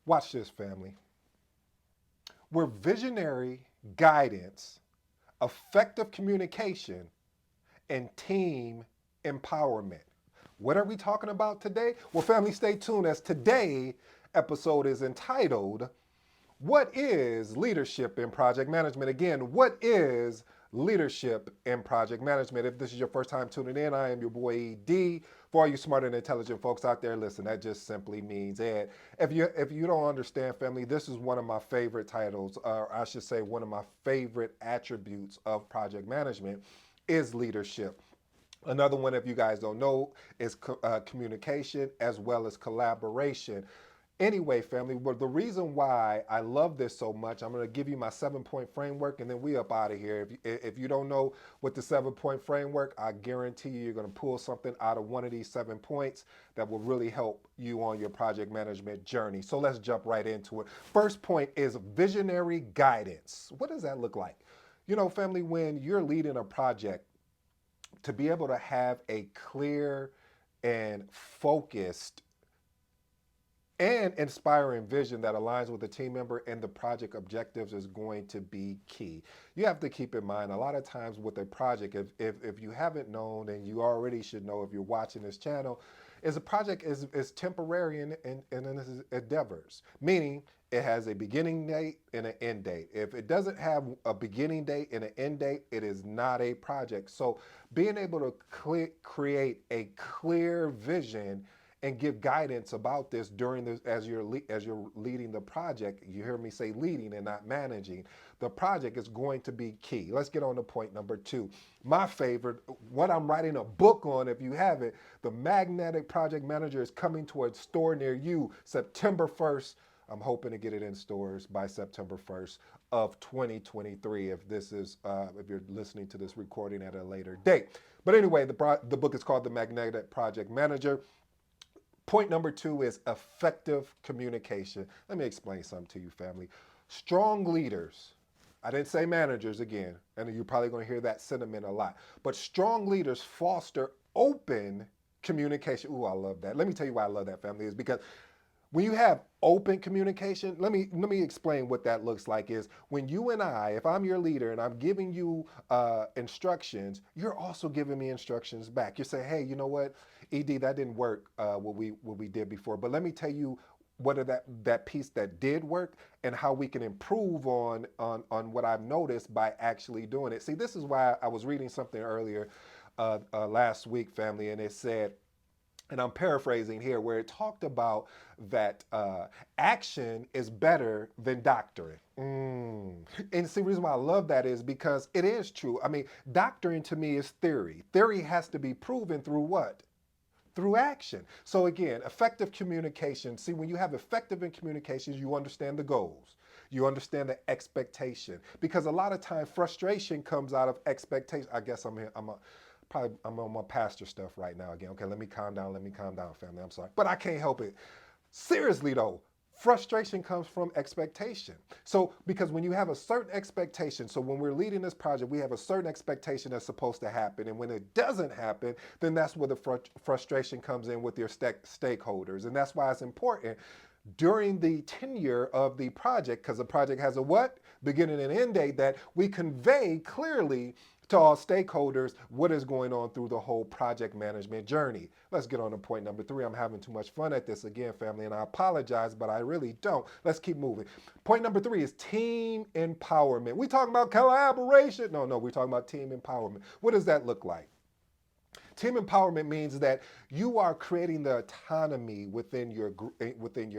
Watch this, family. We're visionary guidance, effective communication, and team empowerment. What are we talking about today? Well, family, stay tuned as today episode is entitled, What is Leadership in Project Management? Again, what is leadership in project management? If this is your first time tuning in, I am your boy ED. For all you smart and intelligent folks out there, listen, that just simply means Ed. If you don't understand, family, this is one of my favorite titles, or I should say one of my favorite attributes of project management is leadership. Another one, if you guys don't know, is communication as well as collaboration. Anyway, family, well, the reason why I love this so much, I'm going to give you my 7-point framework and then we up out of here. If you don't know what the 7-point framework, I guarantee you're going to pull something out of one of these 7 points that will really help you on your project management journey. So let's jump right into it. First point is visionary guidance. What does that look like? You know, family, when you're leading a project, to be able to have a clear and focused and inspiring vision that aligns with the team member and the project objectives is going to be key. You have to keep in mind a lot of times with a project, if you haven't known, and you already should know if you're watching this channel, is a project is temporary in its endeavors, meaning it has a beginning date and an end date. If it doesn't have a beginning date and an end date, it is not a project. So being able to create a clear vision and give guidance about this during this as you're leading the project. You hear me say leading and not managing. The project is going to be key. Let's get on to point number 2. My favorite, what I'm writing a book on, if you haven't, the Magnetic Project Manager is coming to a store near you September 1st. I'm hoping to get it in stores by September 1st of 2023 if you're listening to this recording at a later date. But anyway, the book is called The Magnetic Project Manager. Point number 2 is effective communication. Let me explain something to you, family. Strong leaders, I didn't say managers again, and you're probably going to hear that sentiment a lot, but strong leaders foster open communication. Ooh, I love that. Let me tell you why I love that, family, is because when you have open communication, let me explain what that looks like. Is when you and I, if I'm your leader and I'm giving you instructions, you're also giving me instructions back. You say, hey, you know what, ED, that didn't work what we did before, but let me tell you what are that piece that did work and how we can improve on what I've noticed by actually doing it. See, this is why I was reading something earlier last week, family, and it said, and I'm paraphrasing here, where it talked about that action is better than doctrine. And see, the reason why I love that is because it is true. I mean, doctrine to me is theory. Theory has to be proven through what? Through action. So again, effective communication. See, when you have effective in communications, you understand the goals. You understand the expectation. Because a lot of times frustration comes out of expectation. I guess I'm on my pastor stuff right now again. Okay, let me calm down, family. I'm sorry. But I can't help it. Seriously though, frustration comes from expectation. So, because when you have a certain expectation, so when we're leading this project, we have a certain expectation that's supposed to happen. And when it doesn't happen, then that's where the frustration comes in with your stakeholders. And that's why it's important during the tenure of the project, because the project has a what? Beginning and end date, that we convey clearly to all stakeholders what is going on through the whole project management journey. Let's get on to point number 3. I'm having too much fun at this again, family, and I apologize, but I really don't. Let's keep moving. Point number 3 is team empowerment. We talking about collaboration? No, we're talking about team empowerment. What does that look like? Team empowerment means that you are creating the autonomy within your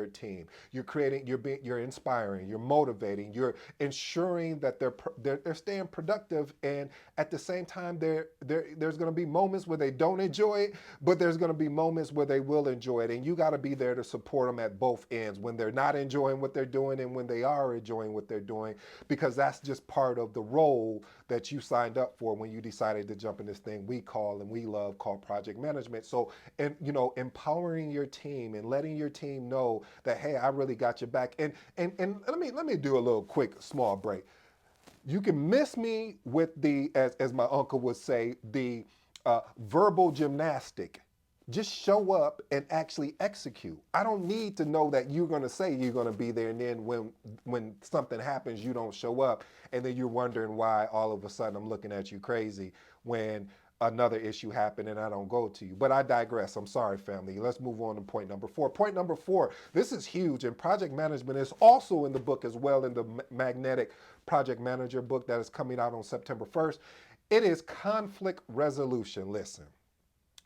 team. You're inspiring, you're motivating, you're ensuring that they're staying productive, and at the same time, there's going to be moments where they don't enjoy it, but there's going to be moments where they will enjoy it, and you got to be there to support them at both ends when they're not enjoying what they're doing and when they are enjoying what they're doing, because that's just part of the role that you signed up for when you decided to jump in this thing we call and we love called project management. So, and empowering your team and letting your team know that, hey, I really got your back. And let me do a little quick small break. You can miss me with the, as my uncle would say, the verbal gymnastic. Just show up and actually execute. I don't need to know that you're going to say you're going to be there, and then when something happens, you don't show up, and then you're wondering why all of a sudden I'm looking at you crazy when another issue happened and I don't go to you. But I digress. I'm sorry, family. Let's move on to point number 4. Point number 4, this is huge, and project management is also in the book as well, in the Magnetic Project Manager book that is coming out on September 1st. It is conflict resolution. Listen,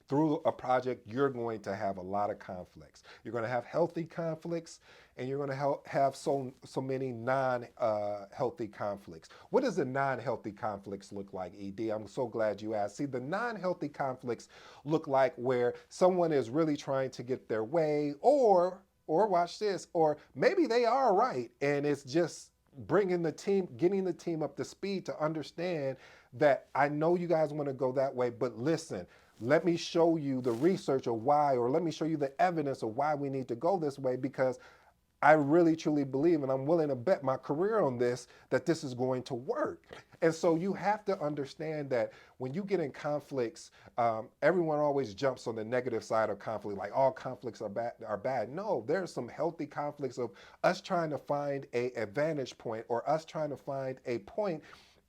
through a project, you're going to have a lot of conflicts. You're going to have healthy conflicts, and you're going to have so many non-healthy conflicts. What does the non-healthy conflicts look like, ED? I'm so glad you asked. See, the non-healthy conflicts look like where someone is really trying to get their way, or watch this, or maybe they are right, and it's just bringing the team, getting the team up to speed to understand that I know you guys want to go that way, but listen, let me show you the research of why, or let me show you the evidence of why we need to go this way, because I really truly believe, and I'm willing to bet my career on this, that this is going to work. And so you have to understand that when you get in conflicts, everyone always jumps on the negative side of conflict, like all conflicts are bad. No, there's some healthy conflicts of us trying to find a vantage point, or us trying to find a point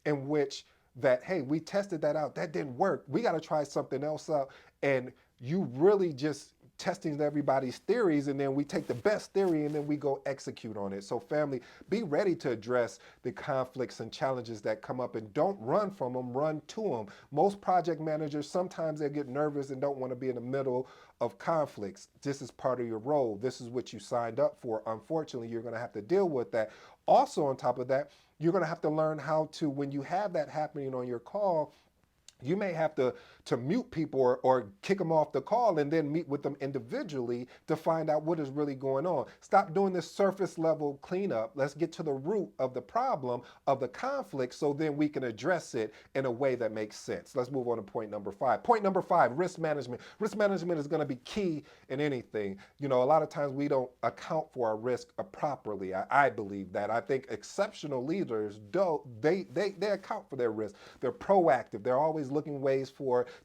in which that, hey, we tested that out, that didn't work, we got to try something else out. And you really just testing everybody's theories, and then we take the best theory and then we go execute on it. So family, be ready to address the conflicts and challenges that come up, and don't run from them, run to them. Most project managers, sometimes they get nervous and don't want to be in the middle of conflicts. This is part of your role. This is what you signed up for. Unfortunately, you're going to have to deal with that. Also, on top of that, you're going to have to learn how to, when you have that happening on your call, you may have to mute people, or kick them off the call, and then meet with them individually to find out what is really going on. Stop doing this surface level cleanup. Let's get to the root of the problem, of the conflict, so then we can address it in a way that makes sense. Let's move on to point number 5. Point number 5, risk management. Risk management is going to be key in anything. You know, a lot of times we don't account for our risk properly. I believe that. I think exceptional leaders do. They account for their risk. They're proactive. They're always looking ways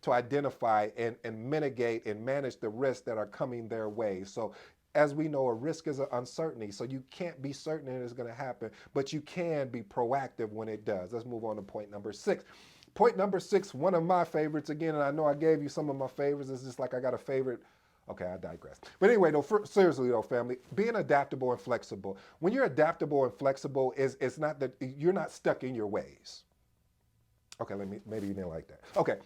to identify and mitigate and manage the risks that are coming their way. So as we know, a risk is an uncertainty. So you can't be certain it is going to happen, but you can be proactive when it does. Let's move on to point number 6. Point number 6, one of my favorites again, and I know I gave you some of my favorites. It's just like I got a favorite. Okay, I digress. But anyway, though, seriously though, family, being adaptable and flexible. When you're adaptable and flexible, it's not that you're not stuck in your ways. Okay, maybe you didn't like that. Okay.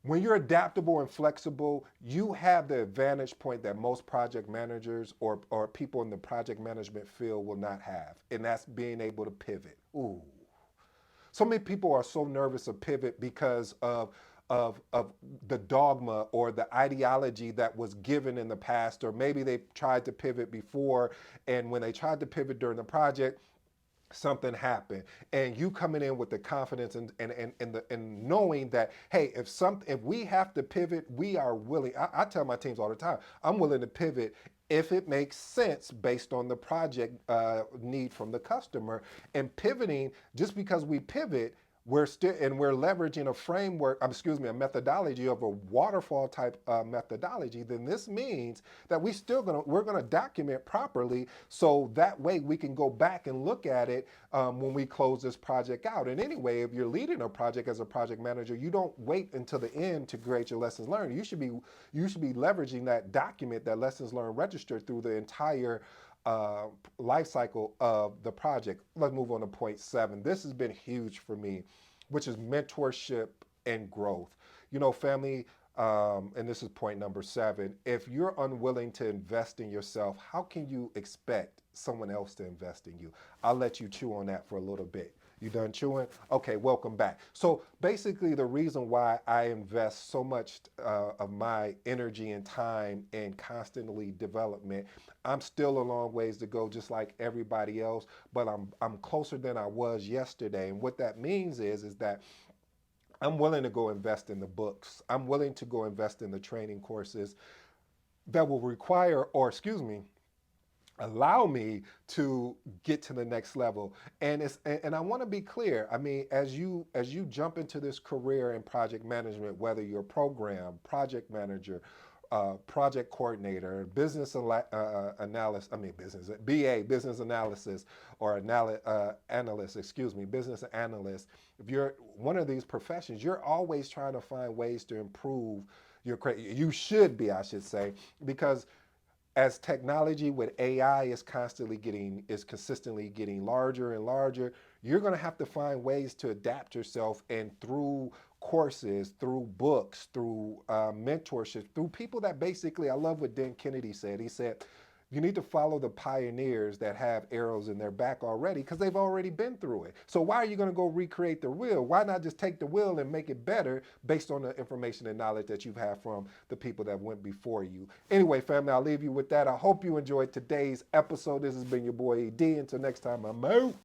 When you're adaptable and flexible, you have the advantage point that most project managers or people in the project management field will not have, and that's being able to pivot. Ooh. So many people are so nervous to pivot because of the dogma or the ideology that was given in the past, or maybe they tried to pivot before, and when they tried to pivot during the project, something happened, and you coming in with the confidence and knowing that, hey, if we have to pivot, we are willing. I tell my teams all the time, I'm willing to pivot if it makes sense based on the project need from the customer. And pivoting, just because we pivot, we're leveraging a framework, a methodology of a waterfall type methodology. Then this means that we're gonna document properly, so that way we can go back and look at it when we close this project out. And anyway, if you're leading a project as a project manager, you don't wait until the end to create your lessons learned. You should be leveraging that document, that lessons learned registered through the entire life cycle of the project. Let's move on to point 7. This has been huge for me, which is mentorship and growth. You know, family, and this is point number 7. If you're unwilling to invest in yourself, how can you expect someone else to invest in you? I'll let you chew on that for a little bit. You done chewing? Okay, welcome back. So basically the reason why I invest so much of my energy and time in constantly development, I'm still a long ways to go just like everybody else, but I'm closer than I was yesterday. And what that means is that I'm willing to go invest in the books. I'm willing to go invest in the training courses that will require, or excuse me, allow me to get to the next level. And I want to be clear. I mean, as you jump into this career in project management, whether you're a program project manager, project coordinator, analyst, business, BA, business analysis, or analyst, excuse me, business analyst. If you're one of these professions, you're always trying to find ways to improve you should be, I should say, because as technology with AI is consistently getting larger and larger, you're going to have to find ways to adapt yourself, and through courses, through books, through mentorship, through people that basically, I love what Dan Kennedy said. He said, you need to follow the pioneers that have arrows in their back already because they've already been through it. So why are you going to go recreate the wheel? Why not just take the wheel and make it better based on the information and knowledge that you've had from the people that went before you? Anyway, family, I'll leave you with that. I hope you enjoyed today's episode. This has been your boy ED. Until next time, I'm out.